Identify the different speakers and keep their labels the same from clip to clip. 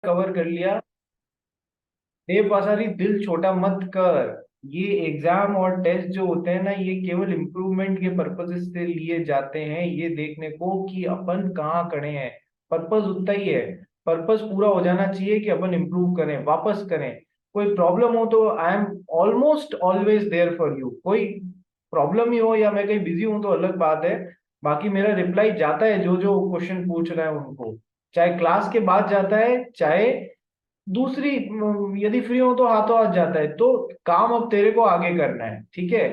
Speaker 1: Cover कर लिया। देव पासारी, दिल छोटा मत कर। ये एग्जाम और टेस्ट जो होते हैं ना, ये केवल इम्प्रूवमेंट के पर्पज से लिए जाते हैं, ये देखने को कि अपन कहाँ खड़े हैं। पर्पज उतना ही है। पर्पज पूरा हो जाना चाहिए कि अपन इम्प्रूव करें, वापस करें। कोई प्रॉब्लम हो तो I am almost always there for you. कोई प्रॉब्लम ही हो या मैं कहीं बिजी हूं तो अलग बात है। बाकी मेरा रिप्लाई जाता है जो जो क्वेश्चन पूछ रहा है उनको, चाहे क्लास के बाद जाता है, चाहे दूसरी यदि फ्री हो तो हाथों हाथ जाता है। तो काम अब तेरे को आगे करना है, ठीक है।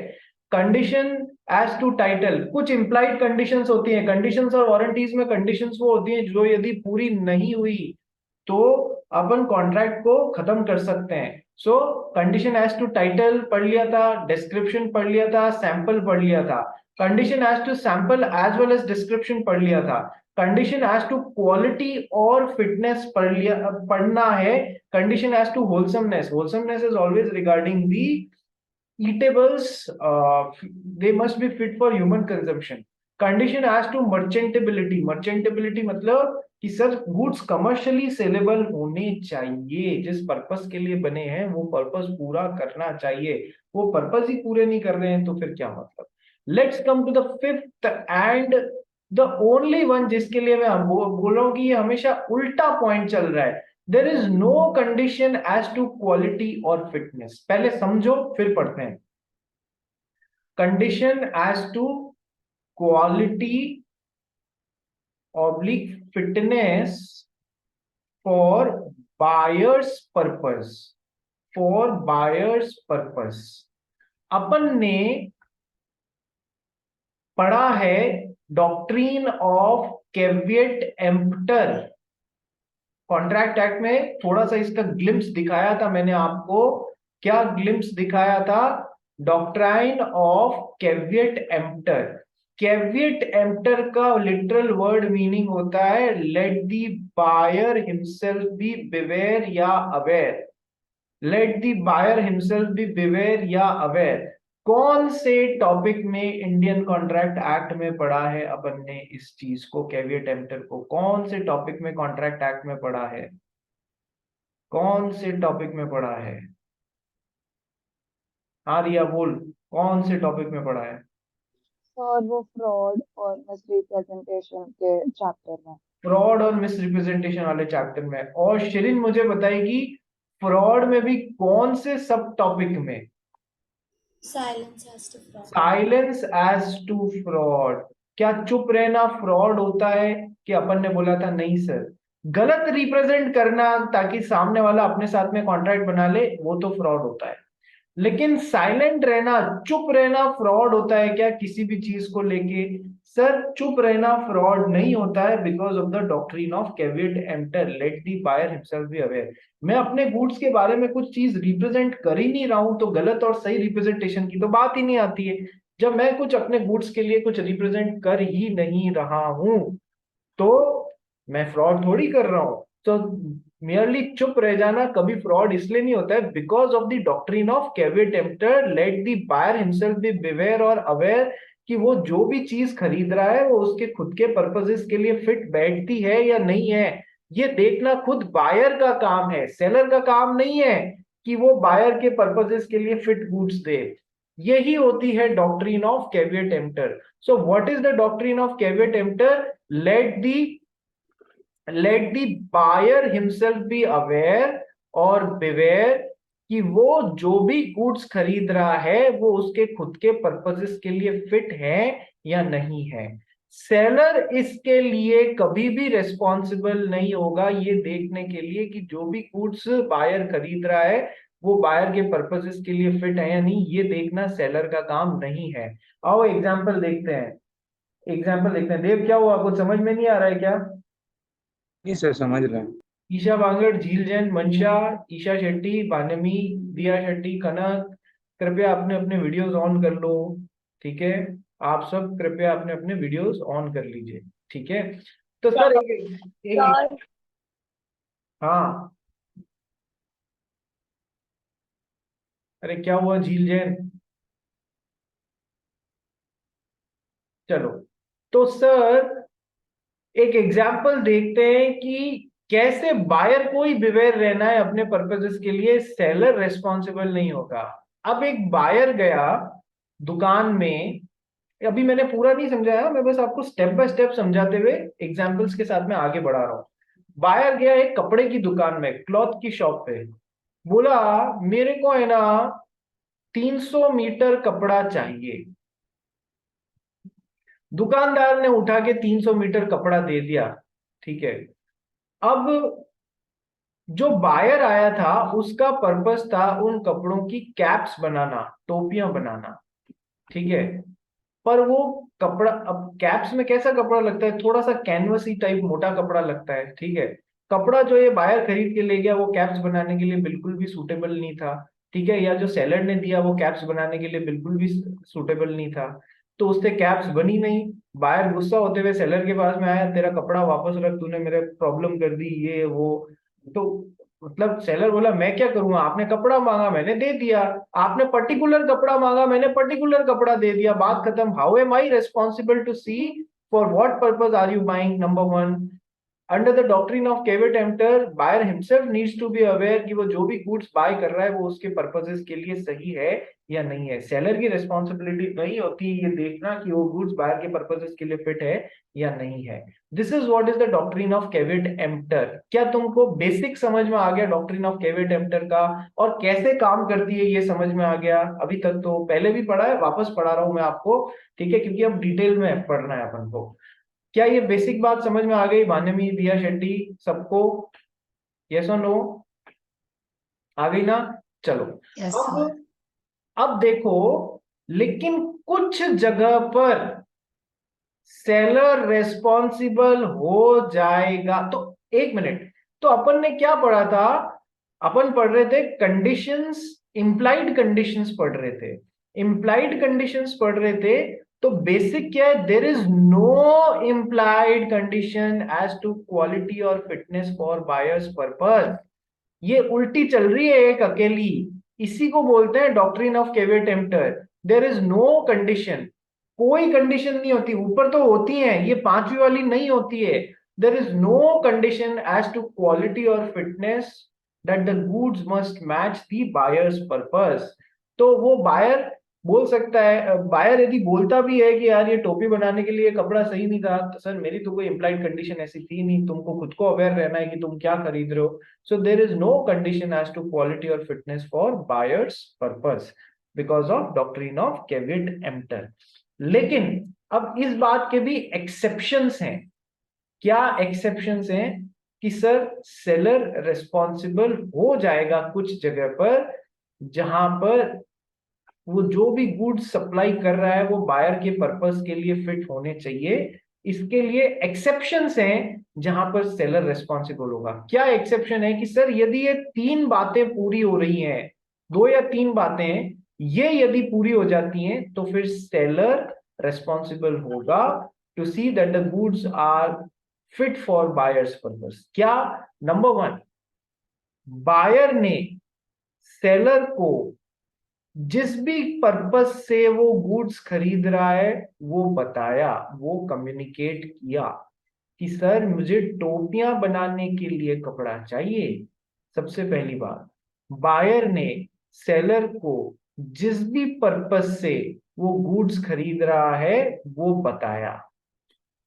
Speaker 1: कंडीशन एज टू टाइटल, कुछ इंप्लाइड कंडीशंस होती हैं। कंडीशंस और वारंटीज में कंडीशंस वो होती हैं जो यदि पूरी नहीं हुई तो अपन कॉन्ट्रैक्ट को खत्म कर सकते हैं। So condition as to title पढ़ लिया था, डिस्क्रिप्शन पढ़ लिया था, सैंपल पढ़ लिया था। Condition as to sample as well as description पढ़ लिया था। कंडीशन एज टू क्वालिटी और फिटनेस पढ़ लिया, पढ़ना है। Condition as to wholesomeness, wholesomeness is always regarding the eatables, they must be fit for human consumption. Condition as to merchantability, merchantability मतलब कि सर गुड्स कमर्शियली सेलेबल होने चाहिए। जिस पर्पस के लिए बने हैं वो पर्पस पूरा करना चाहिए। वो पर्पस ही पूरे नहीं कर रहे हैं तो फिर क्या मतलब। Let's come to the fifth and the only one जिसके लिए मैं बोल रहा हूं कि ये हमेशा उल्टा पॉइंट चल रहा है। There is no condition as to quality और फिटनेस। पहले समझो फिर पढ़ते हैं। Condition as to quality oblique fitness for buyer's purpose, for buyer's purpose. अपन ने पढ़ा है doctrine of caveat emptor. Contract act में थोड़ा सा इसका ग्लिम्स दिखाया था मैंने आपको। क्या ग्लिम्स दिखाया था? Doctrine of caveat emptor. Caveat emptor का लिटरल वर्ड मीनिंग होता है let the buyer himself be beware या aware. Let the buyer himself be beware या अवेयर। कौन से टॉपिक में इंडियन कॉन्ट्रैक्ट एक्ट में पढ़ा है अपन ने इस चीज को, कैविएट एम्प्टर को कौन से टॉपिक में कॉन्ट्रैक्ट एक्ट में पढ़ा है? कौन से टॉपिक में पढ़ा है? हाँ रिया बोल, कौन से टॉपिक में पढ़ा है?
Speaker 2: और वो फ्रॉड और मिसरिप्रेजेंटेशन के चैप्टर में।
Speaker 1: फ्रॉड और मिस रिप्रेजेंटेशन वाले चैप्टर में। और शिरीन मुझे बताएगी फ्रॉड में भी कौन से सब टॉपिक में?
Speaker 3: Silence has to fraud.
Speaker 1: Silence as to fraud. क्या चुप रहना फ्रॉड होता है? कि अपन ने बोला था नहीं सर, गलत रिप्रेजेंट करना ताकि सामने वाला अपने साथ में कॉन्ट्रैक्ट बना ले वो तो फ्रॉड होता है। लेकिन साइलेंट रहना, चुप रहना फ्रॉड होता है क्या किसी भी चीज को लेके? सर चुप रहना फ्रॉड नहीं होता है because of the doctrine of caveat emptor, let the buyer himself be aware. मैं अपने गुड्स के बारे में कुछ चीज रिप्रेजेंट कर ही नहीं रहा हूं तो गलत और सही रिप्रेजेंटेशन की तो बात ही नहीं आती है। जब मैं कुछ अपने गुड्स के लिए कुछ रिप्रेजेंट कर ही नहीं रहा हूं तो मैं फ्रॉड थोड़ी कर रहा हूं। तो मियरली चुप रह जाना कभी फ्रॉड इसलिए नहीं होता है because of the doctrine of caveat emptor, let the buyer himself be beware और अवेयर कि वो जो भी चीज खरीद रहा है वो उसके खुद के पर्पसेस के लिए फिट बैठती है या नहीं है। ये देखना खुद बायर का काम है, सेलर का काम नहीं है कि वो बायर के पर्पसेस के लिए फिट गुड्स दे। यही होती है doctrine of caveat emptor. So what is the doctrine of caveat emptor? Let the let the buyer himself be aware और बिवेयर कि वो जो भी गुड्स खरीद रहा है वो उसके खुद के पर्पसेस के लिए फिट है या नहीं है। सेलर इसके लिए कभी भी रेस्पॉन्सिबल नहीं होगा ये देखने के लिए कि जो भी गुड्स बायर खरीद रहा है वो बायर के पर्पसेस के लिए फिट है या नहीं। ये देखना सेलर का काम नहीं है। आओ एग्जाम्पल देखते हैं। एग्जाम्पल देखते हैं। देव क्या हुआ, कुछ समझ में नहीं आ रहा है क्या?
Speaker 4: नहीं सर, समझ रहे हैं।
Speaker 1: ईशा बांगड़, झील जैन, मनशा, ईशा शेट्टी, भानमी, दिया शेट्टी, कनक, कृपया अपने अपने वीडियोस ऑन कर लो। ठीक है, आप सब कृपया अपने अपने वीडियोस ऑन कर लीजिए। ठीक है, तो सर
Speaker 2: यार
Speaker 1: हाँ, अरे क्या हुआ झील जैन? चलो, तो सर एक एग्जाम्पल देखते हैं कि कैसे बायर को ही बिवेयर रहना है अपने पर्पसेस के लिए, सेलर रेस्पॉन्सिबल नहीं होगा। अब एक बायर गया दुकान में, अभी मैंने पूरा नहीं समझाया, मैं बस आपको स्टेप बाय स्टेप समझाते हुए एग्जांपल्स के साथ में आगे बढ़ा रहा हूं। बायर गया एक कपड़े की दुकान में, क्लॉथ की शॉप पे, बोला मेरे को है ना 300 मीटर कपड़ा चाहिए। दुकानदार ने उठा के 300 मीटर कपड़ा दे दिया, ठीक है। अब जो बायर आया था उसका पर्पस था उन कपड़ों की कैप्स बनाना, टोपियां बनाना, ठीक है। पर वो कपड़ा, अब कैप्स में कैसा कपड़ा लगता है, थोड़ा सा कैनवसी टाइप मोटा कपड़ा लगता है, ठीक है। कपड़ा जो ये बायर खरीद के ले गया वो कैप्स बनाने के लिए बिल्कुल भी सूटेबल नहीं था, ठीक है। या जो सेलर ने दिया वो कैप्स बनाने के लिए बिल्कुल भी सूटेबल नहीं था, तो उससे कैप्स बनी नहीं। बायर गुस्सा होते हुए सेलर के पास में आया, तेरा कपड़ा वापस रख, तूने मेरे प्रॉब्लम कर दी, ये वो। तो मतलब सेलर बोला मैं क्या करूंगा, आपने कपड़ा मांगा मैंने दे दिया, आपने पर्टिकुलर कपड़ा मांगा मैंने पर्टिकुलर कपड़ा दे दिया, बात खत्म। How am I responsible to see for what purpose are you buying, number one. Under the doctrine of caveat emptor, buyer himself needs to be aware कि वो जो भी गुड्स बाय कर रहा है वो उसके पर्पसेस के लिए सही है या नहीं है। सेलर की रिस्पॉन्सिबिलिटी नहीं होती ये देखना कि वो गुड्स बायर के पर्पसेस के लिए फिट है या नहीं है। This is what is the doctrine of caveat emptor. क्या तुमको बेसिक समझ में आ गया डॉक्ट्रिन ऑफ केविट एम्प्टर का, और कैसे काम करती है ये समझ में आ गया? अभी तक तो पहले भी पढ़ा है, वापस पढ़ा रहा हूं मैं आपको, ठीक है, क्योंकि अब डिटेल में पढ़ना है अपन को। क्या ये बेसिक बात समझ में आ गई भानुमी, दिया शेट्टी, सबको? यस और नो? आ गई ना? चलो।
Speaker 3: Yes, sir.
Speaker 1: अब देखो, लेकिन कुछ जगह पर सेलर रेस्पॉन्सिबल हो जाएगा। तो एक मिनट, तो अपन ने क्या पढ़ा था? अपन पढ़ रहे थे कंडीशंस, इंप्लाइड कंडीशंस पढ़ रहे थे, इंप्लाइड कंडीशंस पढ़ रहे थे। तो बेसिक क्या है, there is no implied condition as to quality और फिटनेस फॉर बायर्स पर्पस। ये उल्टी चल रही है एक अकेली, इसी को बोलते हैं doctrine of caveat emptor. There is no condition, कोई कंडीशन नहीं होती, ऊपर तो होती है, ये पांचवी वाली नहीं होती है। There is no condition as to quality और fitness that the goods must match the buyer's purpose. तो वो बायर बोल सकता है, बायर यदि बोलता भी है कि यार ये टोपी बनाने के लिए कपड़ा सही नहीं था, तो सर मेरी तो कोई इम्प्लाइड कंडीशन ऐसी थी नहीं, तुमको खुद को अवेयर रहना है कि तुम क्या खरीद रहे हो। So there is no condition as to quality or fitness for buyer's purpose because of doctrine of Cavitt-Emptor. लेकिन अब इस बात के भी एक्सेप्शंस हैं। क्या एक्सेप्शंस हैं? कि सर सेलर रिस्पॉन्सिबल हो जाएगा कुछ जगह पर, जहां पर वो जो भी गुड्स सप्लाई कर रहा है वो बायर के पर्पस के लिए फिट होने चाहिए। इसके लिए एक्सेप्शंस हैं जहां पर सेलर रेस्पॉन्सिबल होगा। क्या एक्सेप्शन है? कि सर यदि ये तीन बातें पूरी हो रही हैं, दो या तीन बातें ये यदि पूरी हो जाती हैं, तो फिर सेलर रेस्पॉन्सिबल होगा to see that the goods are fit for buyer's purpose. क्या? नंबर वन, बायर ने सेलर को जिस भी पर्पस से वो गुड्स खरीद रहा है वो बताया, वो कम्युनिकेट किया कि सर मुझे टोपियां बनाने के लिए कपड़ा चाहिए। सबसे पहली बात, बायर ने सेलर को जिस भी पर्पस से वो गुड्स खरीद रहा है वो बताया।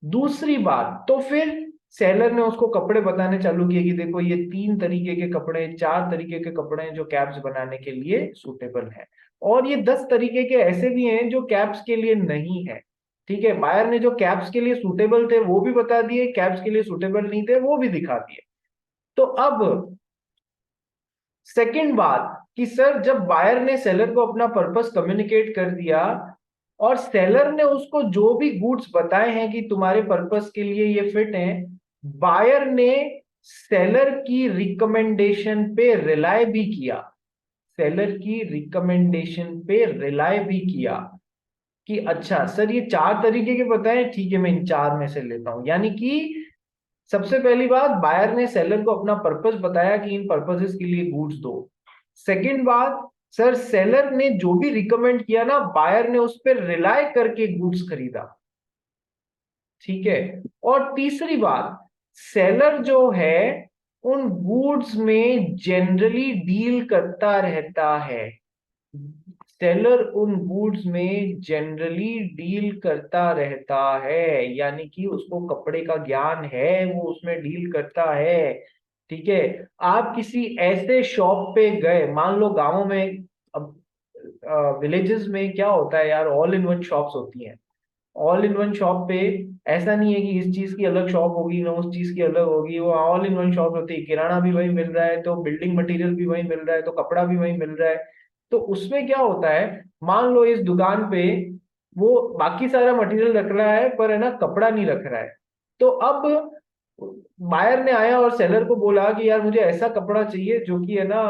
Speaker 1: दूसरी बात, तो फिर सेलर ने उसको कपड़े बताने चालू किए कि देखो ये तीन तरीके के कपड़े, चार तरीके के कपड़े हैं जो कैप्स बनाने के लिए सूटेबल हैं, और ये 10 तरीके के ऐसे भी हैं जो कैप्स के लिए नहीं है, ठीक है। बायर ने जो कैप्स के लिए सूटेबल थे वो भी बता दिए, कैप्स के लिए सूटेबल नहीं थे वो भी दिखा दिए। तो अब सेकंड बात, कि सर जब बायर ने सेलर को अपना पर्पस कम्युनिकेट कर दिया और सेलर ने उसको जो भी गुड्स बताए हैं कि तुम्हारे पर्पस के लिए ये फिट हैं, बायर ने सेलर की रिकमेंडेशन पे रिलाय भी किया, सेलर की रिकमेंडेशन पे रिलाय भी किया कि अच्छा सर ये चार तरीके के बताए, ठीक है मैं इन चार में से लेता हूं। यानी कि सबसे पहली बात, बायर ने सेलर को अपना पर्पस बताया कि इन पर्पसेस के लिए गुड्स दो। सेकंड बात, सर सेलर ने जो भी रिकमेंड किया ना, बायर ने उस पर रिलाय करके गुड्स खरीदा, ठीक है। और तीसरी बात, सेलर जो है उन गुड्स में जनरली डील करता रहता है। सेलर उन गुड्स में जनरली डील करता रहता है, यानी कि उसको कपड़े का ज्ञान है, वो उसमें डील करता है। ठीक है। आप किसी ऐसे शॉप पे गए, मान लो गांवों में, अब विलेजेस में क्या होता है यार, ऑल इन वन शॉप्स होती हैं। ऑल इन वन शॉप पे ऐसा नहीं है कि इस चीज की अलग शॉप होगी ना उस चीज की अलग होगी, वो ऑल इन वन शॉप होती है। किराना भी वही मिल रहा है, तो बिल्डिंग मटेरियल भी वही मिल रहा है, तो कपड़ा भी वही मिल रहा है। तो उसमें क्या होता है, मान लो इस दुकान पे वो बाकी सारा मटेरियल रख रहा है, पर है ना कपड़ा नहीं रख रहा है। तो अब बायर ने आया और सेलर को बोला कि यार मुझे ऐसा कपड़ा चाहिए जो कि है ना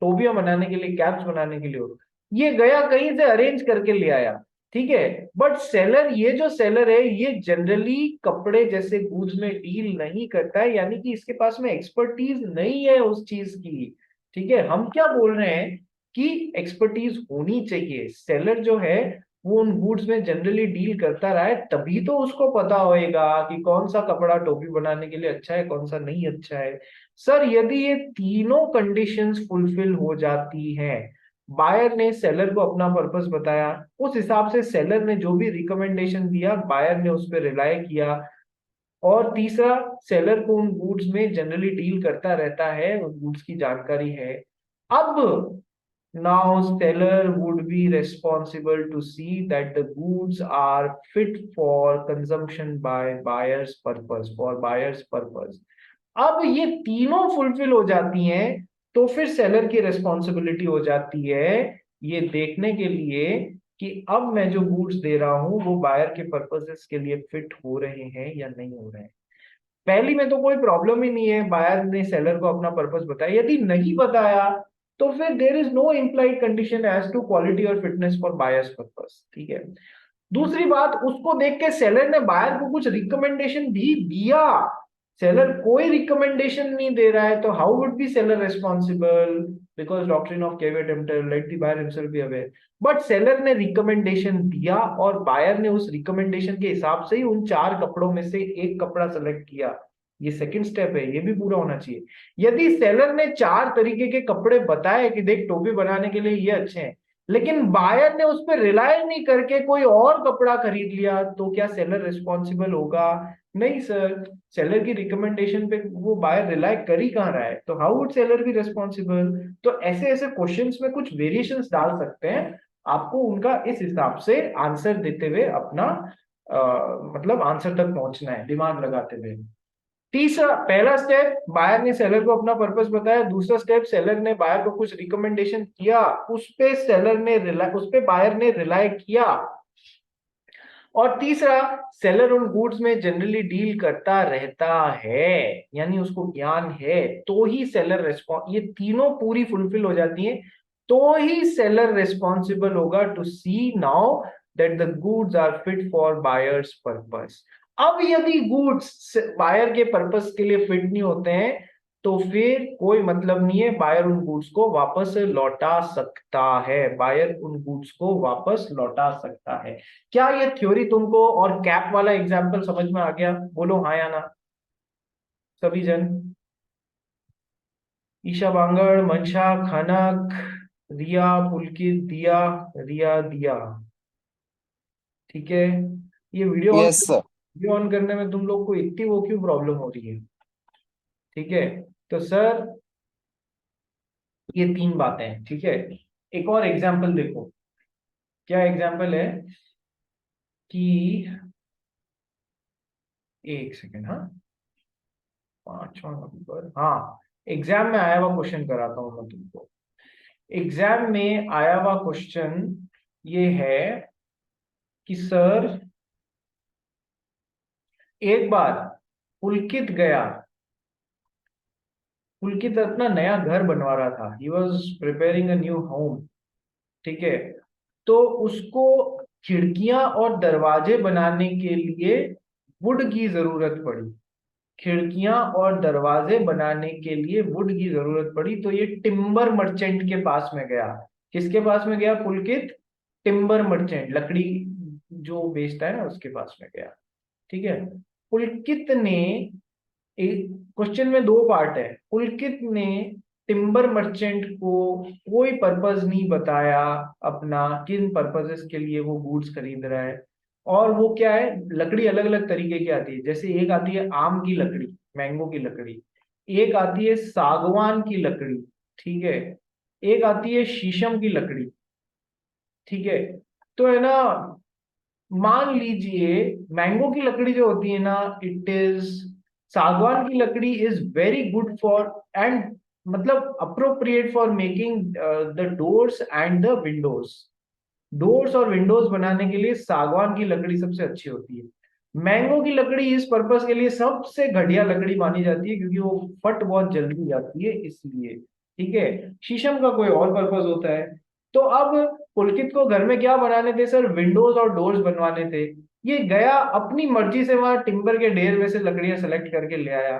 Speaker 1: टोपियां बनाने के लिए, कैप्स बनाने के लिए हो। ये गया कहीं से अरेंज करके ले आया। ठीक है। बट सेलर, ये जो सेलर है, ये जनरली कपड़े जैसे गुड्स में डील नहीं करता है, यानी कि इसके पास में एक्सपर्टीज नहीं है उस चीज की। ठीक है। हम क्या बोल रहे हैं कि एक्सपर्टीज होनी चाहिए। सेलर जो है वो उन गुड्स में जनरली डील करता रहा है, तभी तो उसको पता होएगा कि कौन सा कपड़ा टोपी बनाने के लिए अच्छा है, कौन सा नहीं अच्छा है। सर यदि ये तीनों कंडीशंस फुलफिल हो जाती हैं, बायर ने सेलर को अपना पर्पस बताया, उस हिसाब से सेलर ने जो भी रिकमेंडेशन दिया बायर ने उस पर रिलाय किया, और तीसरा, सेलर को उन गुड्स में जनरली डील करता रहता है, उन गुड्स की जानकारी है। अब now seller would be responsible to see that the goods are fit for consumption by buyer's purpose, for buyer's purpose। अब ये तीनों फुलफिल हो जाती हैं, तो फिर सेलर की रेस्पॉन्सिबिलिटी हो जाती है ये देखने के लिए कि अब मैं जो गुड्स दे रहा हूं वो बायर के पर्पसेस के लिए फिट हो रहे हैं या नहीं हो रहे हैं। पहली में तो कोई प्रॉब्लम ही नहीं है, बायर ने सेलर को अपना पर्पस बताया। यदि नहीं बताया तो फिर there is no implied condition as to quality और फिटनेस फॉर बायर्स पर्पस। ठीक है। दूसरी बात, उसको देख के सेलर ने बायर को कुछ रिकमेंडेशन भी दिया। सेलर कोई रिकमेंडेशन नहीं दे रहा है, तो how would be seller responsible? Because doctrine of caveat emptor, let the buyer himself be aware. But seller ने रिकमेंडेशन दिया और बायर ने उस रिकमेंडेशन के हिसाब से ही उन 4 कपड़ों में से एक कपड़ा सेलेक्ट किया। ये सेकंड स्टेप है, ये भी पूरा होना चाहिए। यदि सेलर ने 4 तरीके के कपड़े बताए कि देख टोपी बनाने के लिए ये अच्छे हैं, लेकिन बायर ने उस पर रिलाय नहीं करके कोई और कपड़ा खरीद लिया, तो क्या सेलर रिस्पॉन्सिबल होगा? नहीं सर। सेलर की रिकमेंडेशन पे वो बायर रिलाय कर ही कहाँ रहा है, तो how would seller be responsible? तो ऐसे ऐसे क्वेश्चंस में कुछ वेरिएशंस डाल सकते हैं, आपको उनका इस हिसाब से आंसर देते हुए अपना मतलब आंसर तक पहुंचना है दिमाग लगाते हुए। तीसरा, पहला स्टेप, बायर ने सेलर को अपना पर्पस बताया। दूसरा स्टेप, सेलर ने बायर को कुछ रिकमेंडेशन किया, उस पे बायर ने रिलाय किया। और तीसरा, सेलर उन गुड्स में जनरली डील करता रहता है, यानी उसको ज्ञान है, तो ही सेलर रेस्पॉन्स, ये तीनों पूरी फुलफिल हो जाती हैं तो ही सेलर रेस्पॉन्सिबल होगा to see now that the goods are fit for buyer's purpose. अब यदि गुड्स बायर के पर्पस के लिए फिट नहीं होते हैं, तो फिर कोई मतलब नहीं है, बायर उन गुड्स को वापस लौटा सकता है, बायर उन गुड्स को वापस लौटा सकता है। क्या ये थ्योरी तुमको और कैप वाला एग्जाम्पल समझ में आ गया? बोलो हाँ या ना सभी जन। ईशा बांगड़, मंशा, खनक, रिया, पुलकित, दिया, रिया, दिया। ठीक है। ये
Speaker 5: यस सर।
Speaker 1: वीडियो ऑन करने में तुम लोग को इतनी वो क्यों प्रॉब्लम हो रही है? ठीक है। तो सर ये 3 बातें हैं। ठीक है। एक और एग्जाम्पल देखो। क्या एग्जाम्पल है कि, एक सेकेंड, हाँ, 5वां नंबर, हाँ, एग्जाम में आया हुआ क्वेश्चन कराता हूं मैं तुमको। एग्जाम में आया हुआ क्वेश्चन ये है कि सर एक बार पुलकित गया, पुलकित अपना नया घर बनवा रहा था, he was preparing a new home. ठीक है। तो उसको खिड़कियां और दरवाजे बनाने के लिए वुड की जरूरत पड़ी। खिड़कियां और दरवाजे बनाने के लिए वुड की जरूरत पड़ी, तो ये टिम्बर मर्चेंट के पास में गया। किसके पास में गया पुलकित? टिम्बर मर्चेंट, लकड़ी जो बेचता है ना, उसके पास में गया। ठीक है। पुलकित ने एक क्वेश्चन में दो पार्ट है। पुलकित ने टिम्बर मर्चेंट को कोई पर्पस नहीं बताया अपना, किन पर्पसेस के लिए वो गुड्स खरीद रहा है। और वो क्या है, लकड़ी अलग अलग तरीके की आती है, जैसे एक आती है आम की लकड़ी, मैंगो की लकड़ी, एक आती है सागवान की लकड़ी, ठीक है, एक आती है शीशम की लकड़ी, ठीक है। तो है ना, मान लीजिए मैंगो की लकड़ी जो होती है ना, इट इज, सागवान की लकड़ी is very good for and मतलब appropriate for making the doors and the windows. Doors और विंडोज बनाने के लिए सागवान की लकड़ी सबसे अच्छी होती है। मैंगो की लकड़ी इस पर्पस के लिए सबसे घटिया लकड़ी मानी जाती है क्योंकि वो फट बहुत जल्दी जाती है इसलिए, ठीक है। शीशम का कोई और पर्पस होता है। तो अब पुलकित को घर में क्या बनाने थे सर, विंडोज और डोर्स बनवाने थे। ये गया अपनी मर्जी से वहां टिम्बर के ढेर में से लकड़ियां सेलेक्ट करके ले आया,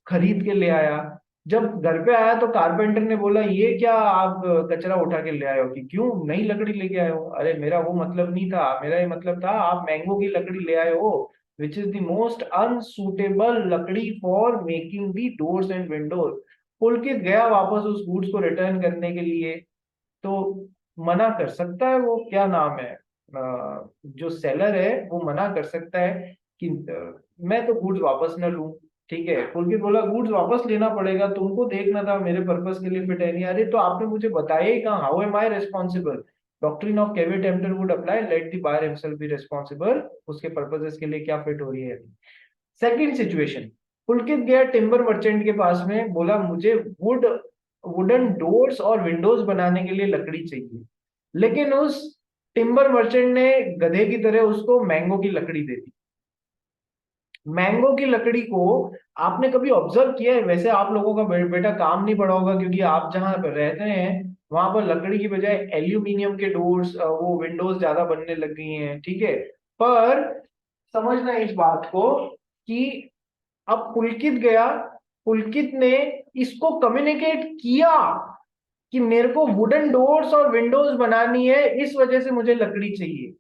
Speaker 1: खरीद के ले आया। जब घर पे आया तो कारपेंटर ने बोला ये क्या आप कचरा उठा के ले आए हो, कि क्यों नई लकड़ी लेके आए हो। अरे मेरा वो मतलब नहीं था, मेरा ये मतलब था आप मैंगो की लकड़ी ले आए हो, which is the most unsuitable लकड़ी for making the doors and windows. Pulkit गया वापस उस गुड्स को रिटर्न करने के लिए, तो मना कर सकता है वो, क्या नाम है, जो सेलर है वो मना कर सकता है कि मैं तो गुड्स वापस ना लूं, ठीक है। पुलकित बोला गुड्स वापस लेना पड़ेगा, तुमको देखना था मेरे पर्पस के लिए फिट है नहीं। अरे तो आपने मुझे बताया ही कहाँ, how am I responsible, doctrine of caveat emptor would apply, let the buyer himself be responsible, उसके पर्पसेस के लिए क्या फिट हो रही है। सेकंड सिचुएशन, पुलकित गया टिम्बर मर्चेंट के पास में, बोला मुझे वुडन डोर्स और विंडोज बनाने के लिए लकड़ी चाहिए, लेकिन उस टिम्बर मर्चेंट ने गधे की तरह उसको मैंगो की लकड़ी दे दी। मैंगो की लकड़ी को आपने कभी ऑब्जर्व किया है, वैसे आप लोगों का बेटा काम नहीं पड़ा होगा क्योंकि आप जहां पर रहते हैं वहां पर लकड़ी की बजाय एल्यूमिनियम के डोर्स, वो विंडोज ज्यादा बनने लग गई हैं, ठीक है। पर समझना इस बात को कि अब पुलकित गया, पुलकित ने इसको कम्युनिकेट किया कि मेरे को वुडन डोर्स और विंडोज बनानी है, इस वजह से मुझे लकड़ी चाहिए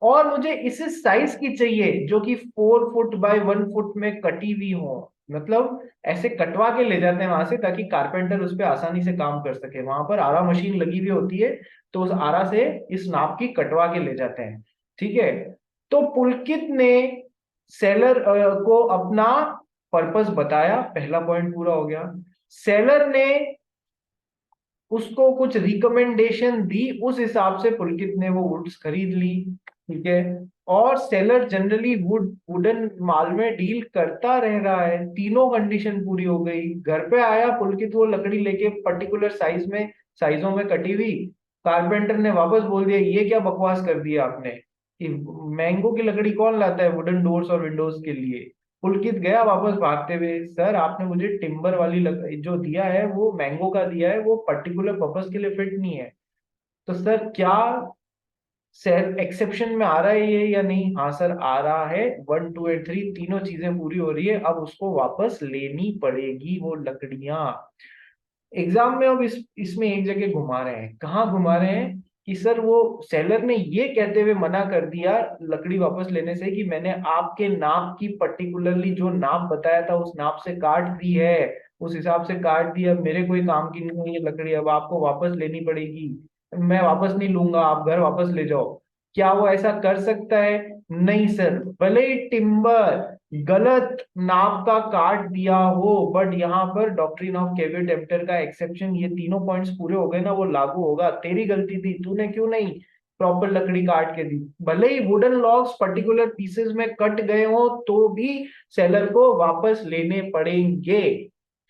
Speaker 1: और मुझे इस साइज की चाहिए जो कि 4 फुट बाय 1 फुट में कटी हुई हो। मतलब ऐसे कटवा के ले जाते हैं वहां से ताकि कारपेंटर उस पर आसानी से काम कर सके, वहां पर आरा मशीन लगी हुई होती है, तो उस आरा से इस नाप की कटवा के ले जाते हैं, ठीक है। तो पुलकित ने सेलर को अपना पर्पस बताया, पहला पॉइंट पूरा हो गया। सेलर ने उसको कुछ रिकमेंडेशन दी, उस हिसाब से पुलकित ने वो वुड्स खरीद ली, ठीक है। और सेलर जनरली वुडन माल में डील करता रह रहा है, तीनों कंडीशन पूरी हो गई। घर पे आया पुलकित वो लकड़ी लेके पर्टिकुलर साइजों में कटी हुई, कारपेंटर ने वापस बोल दिया ये क्या बकवास कर दिया आपने, कि मैंगो की लकड़ी कौन लाता है वुडन डोर्स और विंडोज के लिए। पुलकित गया वापस भागते हुए, सर आपने मुझे टिम्बर वाली जो दिया है वो मैंगो का दिया है, वो पर्टिकुलर पर्पस के लिए फिट नहीं है। तो सर क्या सर एक्सेप्शन में आ रहा है ये या नहीं, हाँ सर आ रहा है, 1 2 एंड 3 तीनों चीजें पूरी हो रही है, अब उसको वापस लेनी पड़ेगी वो लकड़ियां। एग्जाम में अब इसमें एक जगह घुमा रहे हैं, कहाँ घुमा रहे हैं कि सर वो सेलर ने ये कहते हुए मना कर दिया लकड़ी वापस लेने से कि मैंने आपके नाप की पर्टिकुलरली जो नाप बताया था उस नाप से काट दी है, उस हिसाब से काट दी, अब मेरे कोई काम की नहीं है ये लकड़ी, अब आपको वापस लेनी पड़ेगी, मैं वापस नहीं लूंगा, आप घर वापस ले जाओ। क्या वो ऐसा कर सकता है? नहीं सर, भले ही टिम्बर गलत नाप का काट दिया हो, बट यहाँ पर डॉक्ट्रिन ऑफ केवे टेम्पटर का एक्सेप्शन, ये तीनों पॉइंट्स पूरे हो गए ना, वो लागू होगा। तेरी गलती थी, तूने क्यों नहीं प्रॉपर लकड़ी काट के दी। भले ही वुडन लॉग्स पर्टिकुलर पीसेस में कट गए हो तो भी सेलर को वापस लेने पड़ेंगे,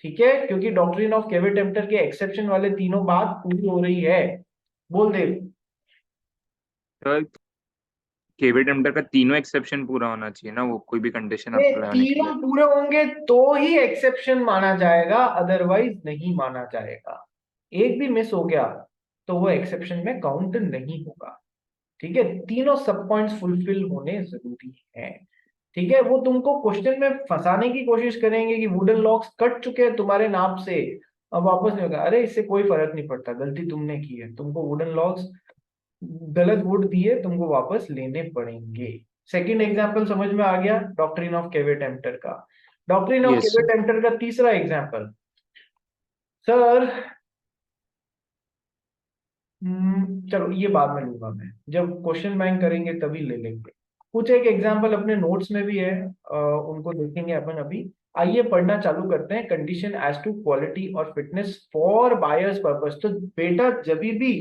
Speaker 1: ठीक है, क्योंकि डॉक्ट्रिन ऑफ केवे टेम्पटर के एक्सेप्शन वाले तीनों बात पूरी हो रही है। बोल दे।
Speaker 4: तो केवी टेम्पटर का तीनों एक्सेप्शन पूरा होना चाहिए ना, वो कोई भी कंडीशन
Speaker 1: ये
Speaker 4: अप्लाई होने के
Speaker 1: तीनों
Speaker 4: लिए।
Speaker 1: पूरे होंगे तो ही एक्सेप्शन माना जाएगा, अदरवाइज नहीं माना जाएगा। एक भी मिस हो गया तो वो एक्सेप्शन में काउंट नहीं होगा, ठीक है। तीनों सब पॉइंट्स फुलफिल होने जरूरी हैं, ठीक है। वो तुमको क्वेश्चन में फंसाने की कोशिश करेंगे कि वुडन लॉक्स कट चुके हैं तुम्हारे नाप से, अब वापस नहीं होगा। अरे इससे कोई फर्क नहीं पड़ता, गलती तुमने की है, तुमको वुडन लॉक्स गलत वुड दिए, तुमको वापस लेने पड़ेंगे। सेकंड एग्जांपल समझ में आ गया डॉक्ट्रिन ऑफ केवे टेम्पटर का। Doctrine of
Speaker 4: Yes, sir.
Speaker 1: केवेट एम्पटर का तीसरा एग्जाम्पल, सर चलो ये बाद में लूंगा मैं, जब क्वेश्चन बैंक करेंगे तभी ले लेंगे। कुछ एक एग्जाम्पल अपने नोट्स में भी है, उनको देखेंगे अपन अभी। आइए पढ़ना चालू करते हैं। कंडीशन एज टू क्वालिटी और फिटनेस फॉर बायर्स पर्पस। तो बेटा जब भी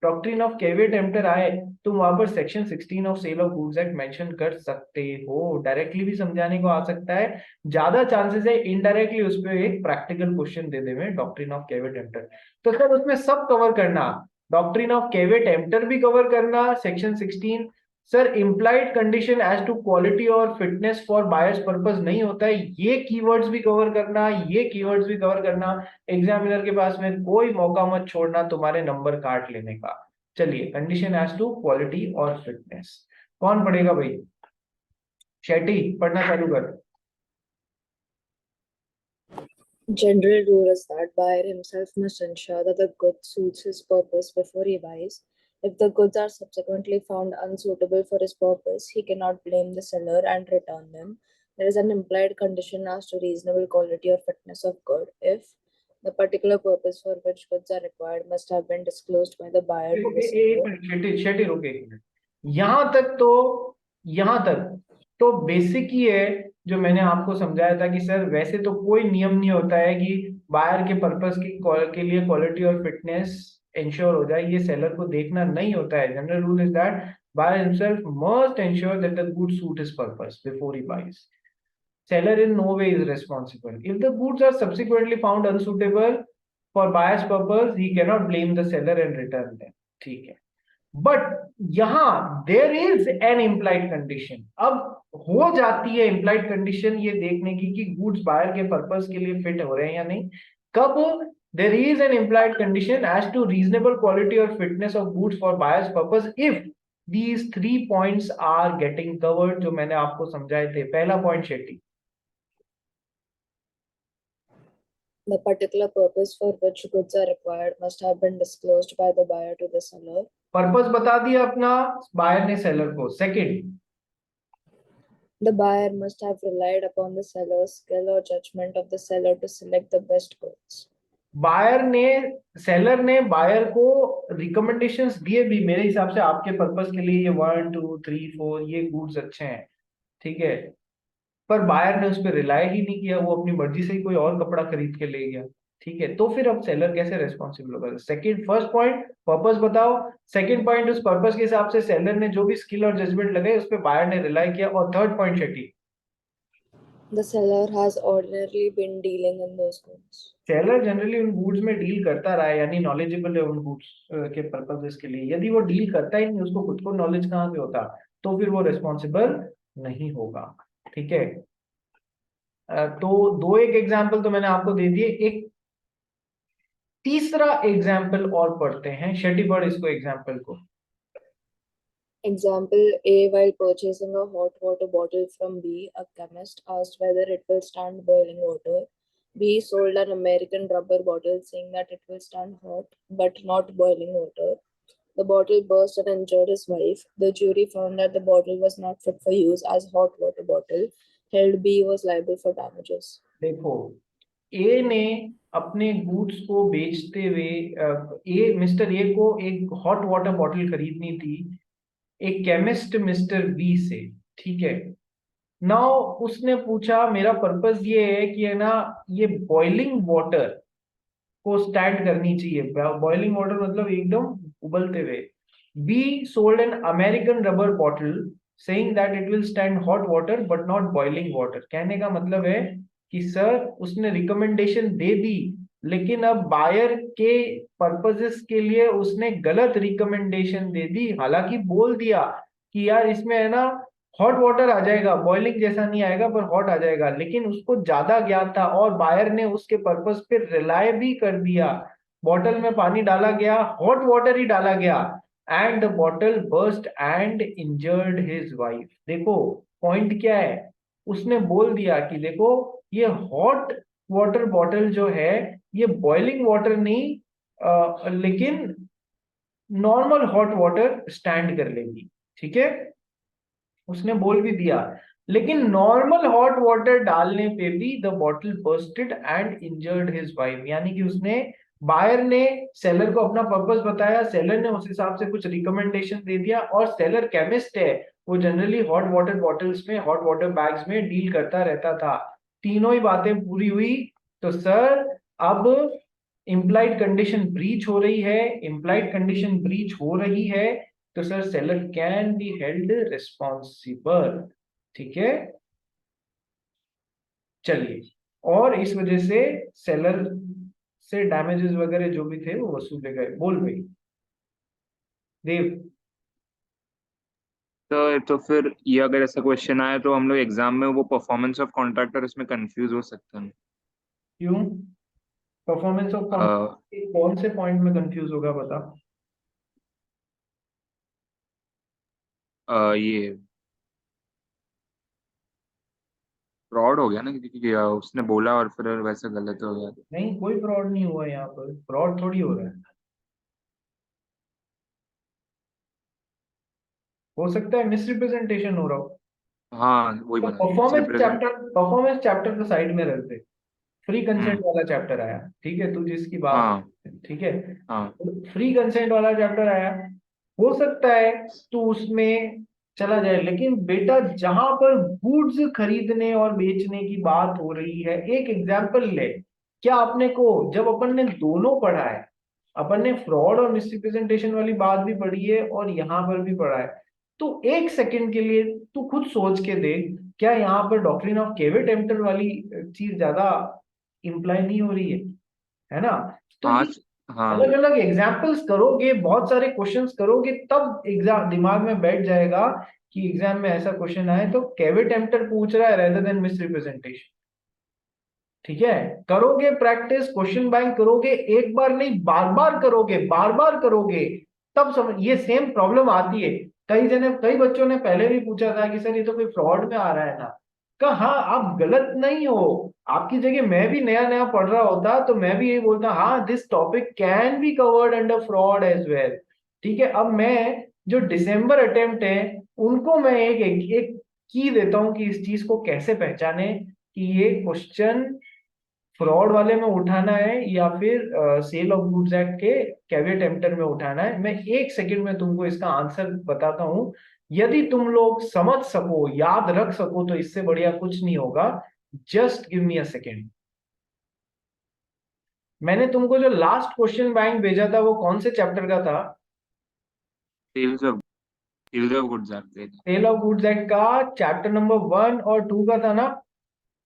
Speaker 1: डॉक्ट्रिन ऑफ केवेट एम्पटर आए तुम वहां पर section 16 of sale of goods act mention कर सकते हो। डायरेक्टली भी समझाने को आ सकता है, ज्यादा चांसेस है इनडायरेक्टली उस पर एक प्रैक्टिकल क्वेश्चन दे देवे डॉक्ट्रिन ऑफ केवेट एम्पटर। तो सर उसमें सब कवर करना, डॉक्ट्रिन ऑफ केवेट एम्पटर भी कवर करना, section 16। Sir implied condition as to quality और फिटनेस फॉर बायर्स पर्पस नहीं होता है, ये कीवर्ड्स भी कवर करना, ये कीवर्ड्स भी कवर करना। एग्जामिनर के पास में कोई मौका मत छोड़ना तुम्हारे नंबर काट लेने का। चलिए, कंडीशन एज टू क्वालिटी और फिटनेस कौन पढ़ेगा भाई? शेट्टी पढ़ना चालू कर।
Speaker 5: General rule is that buyer himself must ensure that the good suits his purpose before he buys. If the goods are subsequently found unsuitable for his purpose, he cannot blame the seller and return them. There is an implied condition as to reasonable quality or fitness of good if the particular purpose for which goods are required must have been disclosed by the buyer to the
Speaker 1: एक
Speaker 5: seller.
Speaker 1: Minute Shetty, Shetty रुके एक minute. यहाँ तक तो basic ही है जो मैंने आपको समझाया था कि सर वैसे तो कोई नियम नहीं होता है कि बायर के पर्पस के लिए क्वालिटी और फिटनेस इंश्योर हो जाए, ये सेलर को देखना नहीं होता है। General rule is that buyer himself must ensure that the good suit his purpose before he buys. Seller in no way is responsible. If the goods are subsequently found unsuitable for buyer's purpose, he cannot blame the seller and return them. ठीक है, but यहां देर is an implied condition. अब हो जाती है implied condition ये देखने की कि गुड्स बायर के पर्पस के लिए फिट हो रहे हैं या नहीं। कब? There is an implied condition as to reasonable quality और fitness of goods for buyer's purpose if these 3 points are getting covered, जो मैंने आपको समझाए थे। पहला पॉइंट शेट्टी,
Speaker 5: The particular purpose for which goods are required must have been disclosed by the buyer to the seller.
Speaker 1: Purpose बता दिया अपना बायर ने सेलर को। Second,
Speaker 5: The buyer must have relied upon the seller's skill or judgment of the seller to select the best goods.
Speaker 1: Seller ने buyer को recommendations दिए भी, मेरे हिसाब से आपके पर्पस के लिए ये 1 2 3 4 ये गुड्स अच्छे हैं, ठीक है, पर बायर ने उस पर रिलाय ही नहीं किया, वो अपनी मर्जी से ही कोई और कपड़ा खरीद के ले गया। ठीक है, तो फिर अब सेलर कैसे रेस्पॉन्सिबल होगा? सेकंड, फर्स्ट पॉइंट पर्पस बताओ, सेकंड पॉइंट उस पर्पस के हिसाब से सेलर ने जो भी स्किल और जजमेंट लगाए उस पर बायर ने रिलाय किया, और थर्ड पॉइंट शेट्टी,
Speaker 5: The seller has ordinarily been dealing in those goods.
Speaker 1: Seller generally उन गुड्स में डील करता रहा है, यानी नॉलेजेबल है उन गुड्स के पर्पसेस के लिए। यदि वो डील करता ही नहीं, उसको खुद को नॉलेज कहाँ से होता, तो फिर वो रेस्पॉन्सिबल नहीं होगा। ठीक है, तो दो एक एग्जाम्पल तो मैंने आपको दे दिए, एक तीसरा एग्जाम्पल और पढ़ते हैं। शेट्टी पढ़ इसको, एग्जाम्पल को।
Speaker 5: Example A, while purchasing a hot water bottle from B, a chemist asked whether it will stand boiling water. B sold an American rubber bottle saying that it will stand hot but not boiling water. The bottle burst and injured his wife. The jury found that the bottle was not fit for use as hot water bottle, held B was liable for damages.
Speaker 1: देखो, ए ने अपने goods को बेचते हुए mister A को एक hot water bottle खरीदनी थी एक केमिस्ट मिस्टर बी से। ठीक है, नाउ उसने पूछा, मेरा पर्पस ये है कि है ना, ये बॉइलिंग वाटर को स्टैंड करनी चाहिए। बॉइलिंग वाटर मतलब एकदम उबलते हुए। Be sold an American rubber bottle saying that it will stand hot water but not boiling water. कहने का मतलब है कि सर उसने रिकमेंडेशन दे दी, लेकिन अब बायर के पर्पसेस के लिए उसने गलत रिकमेंडेशन दे दी। हालांकि बोल दिया कि यार इसमें है ना हॉट वाटर आ जाएगा, बॉइलिंग जैसा नहीं आएगा पर हॉट आ जाएगा, लेकिन उसको ज्यादा ज्ञान था और बायर ने उसके पर्पस पे रिलाय भी कर दिया। बॉटल में पानी डाला गया, हॉट वाटर ही डाला गया, and the bottle burst and injured his wife. देखो पॉइंट क्या है, उसने बोल दिया कि देखो ये हॉट वाटर बॉटल जो है ये बॉइलिंग वाटर नहीं लेकिन नॉर्मल हॉट वाटर स्टैंड कर लेगी। ठीक है, उसने बोल भी दिया, लेकिन नॉर्मल हॉट वाटर डालने पे भी the bottle bursted and injured his wife, यानी कि उसने, बायर ने सेलर को अपना पर्पस बताया, सेलर ने उस हिसाब से कुछ रिकमेंडेशन दे दिया, और सेलर केमिस्ट है, वो जनरली हॉट वाटर बॉटल्स में, हॉट वाटर बैग्स में डील करता रहता था। तीनों ही बातें पूरी हुई, तो सर अब इम्प्लाइड कंडीशन ब्रीच हो रही है, इम्प्लाइड कंडीशन ब्रीच हो रही है, तो sir seller can be held responsible. ठीक है, चलिए, और इस वजह से सेलर से डैमेजेस वगैरह जो भी थे वो वसूले गए। बोल भाई देव।
Speaker 4: तो फिर ये अगर ऐसा क्वेश्चन आए तो हम लोग एग्जाम में वो परफॉर्मेंस ऑफ कॉन्ट्रैक्टर इसमें कंफ्यूज हो सकते हैं।
Speaker 1: क्यों परफॉर्मेंस ऑफ कॉन्ट्रैक्टर कौन से पॉइंट में कंफ्यूज होगा बता।
Speaker 4: ये फ्रॉड हो गया ना, क्योंकि उसने बोला और फिर वैसे गलत हो गया।
Speaker 1: नहीं, कोई फ्रॉड नहीं हुआ यहाँ पर, फ्रॉड थोड़ी हो रहा है। हो सकता है मिसरिप्रेजेंटेशन हो रहा हो।
Speaker 4: हाँ वही
Speaker 1: तो
Speaker 4: बना रिप्रेजेंट।
Speaker 1: परफॉर्मेंस चैप्टर तो साइड में रख दे, फ्री कंसेंट
Speaker 4: हम्म।
Speaker 1: वाला चैप्टर आया, ठीक है, तू जिसकी बात,
Speaker 4: हाँ
Speaker 1: ठीक है,
Speaker 4: हाँ
Speaker 1: फ्री कंसेंट वाला चैप्टर आया, हो सकता है तू उसमें चला जाए, लेकिन बेटा जहां पर गुड्स खरीदने और बेचने की बात हो रही है, एक एग्जांपल ले, क्या आपने को, जब अपन ने दोनों पढ़ा है, अपन ने फ्रॉड और मिसरिप्रेजेंटेशन वाली बात भी पढ़ी है और यहाँ पर भी पढ़ा है, तो एक सेकंड के लिए तू खुद सोच के देख, क्या यहाँ पर डॉक्ट्रिन ऑफ केविट एम्प्टर वाली चीज ज्यादा इंप्लाई नहीं हो रही है ना। तो ये
Speaker 4: आज हाँ।
Speaker 1: अलग अलग एग्जाम्पल्स करोगे, बहुत सारे क्वेश्चंस करोगे, तब एग्जाम दिमाग में बैठ जाएगा कि एग्जाम में ऐसा क्वेश्चन आए तो केविट एम्प्टर पूछ रहा है रेदर देन मिसरिप्रेजेंटेशन। ठीक है, करोगे प्रैक्टिस, क्वेश्चन बैंक करोगे, एक बार नहीं बार बार करोगे, बार बार करोगे, तब समझ, ये सेम प्रॉब्लम आती है। कई बच्चों ने पहले भी पूछा था कि सर ये तो कोई फ्रॉड में आ रहा है ना, कहा हाँ आप गलत नहीं हो, आपकी जगह मैं भी नया नया पढ़ रहा होता तो मैं भी यही बोलता, हाँ this topic can be covered under fraud as well. ठीक है, अब मैं जो दिसंबर अटेम्प्ट है उनको मैं एक की देता हूं कि इस चीज को कैसे पहचाने कि ये क्वेश्चन फ्रॉड वाले में उठाना है या फिर सेल ऑफ गुड्स एक्ट के कैविएट एम्प्टर में उठाना है। मैं एक सेकंड में तुमको इसका आंसर बताता हूं, यदि तुम लोग समझ सको, याद रख सको, तो इससे बढ़िया कुछ नहीं होगा। Just give me a second. मैंने तुमको जो लास्ट क्वेश्चन बैंक भेजा था वो कौन से चैप्टर का था?
Speaker 4: Sales of goods act.
Speaker 1: Sale of goods act का चैप्टर नंबर 1 और 2 का था ना।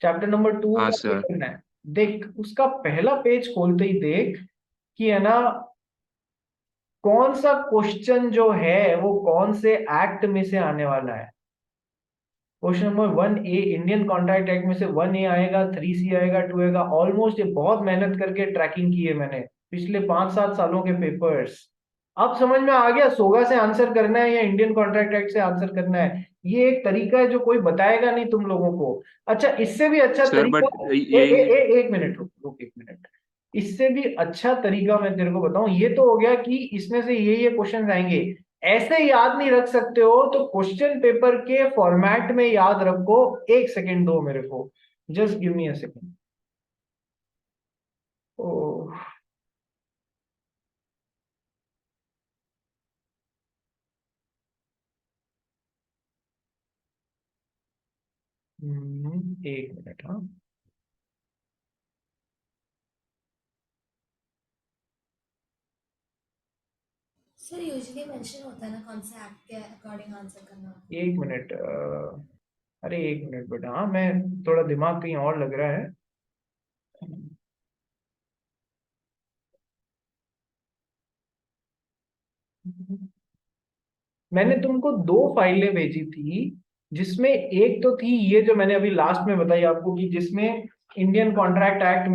Speaker 1: चैप्टर नंबर 2
Speaker 4: हाँ
Speaker 1: का क्या
Speaker 4: सर।
Speaker 1: करना है, देख उसका पहला पेज खोलते ही देख कि है ना, कौन सा क्वेश्चन जो है वो कौन से एक्ट में से आने वाला है। Question number 1A Indian contract act में से 1A आएगा, 3C आएगा, 2 आएगा। ऑलमोस्ट ये बहुत मेहनत करके ट्रैकिंग की है मैंने, पिछले 5-7 सालों के पेपर्स। अब समझ में आ गया सोगा से आंसर करना है या इंडियन कॉन्ट्रैक्ट एक्ट से आंसर करना है। ये एक तरीका है जो कोई बताएगा नहीं तुम लोगों को। अच्छा, इससे भी अच्छा
Speaker 4: सर
Speaker 1: तरीका,
Speaker 4: बट यही।
Speaker 1: एक मिनट रुक रुक, एक मिनट, इससे भी अच्छा तरीका मैं तेरे को बताऊं, ये तो हो गया कि इसमें से ये क्वेश्चन आएंगे, ऐसे याद नहीं रख सकते हो तो क्वेश्चन पेपर के फॉर्मेट में याद रखो। एक सेकंड दो मेरे को, just give me a second. ओ एक मिनट, हाँ।
Speaker 3: सर यूजुअली मेंशन होता है ना कौन से एक्ट के अकॉर्डिंग आंसर करना।
Speaker 1: एक मिनट, अरे एक मिनट बेटा, हाँ मैं, थोड़ा दिमाग कहीं और लग रहा है। मैंने तुमको 2 फाइलें भेजी थी, जिसमें एक तो थी ये जो मैंने अभी लास्ट में बताई आपको, कि जिसमें इंडियन कॉन्ट्रैक्ट एक्ट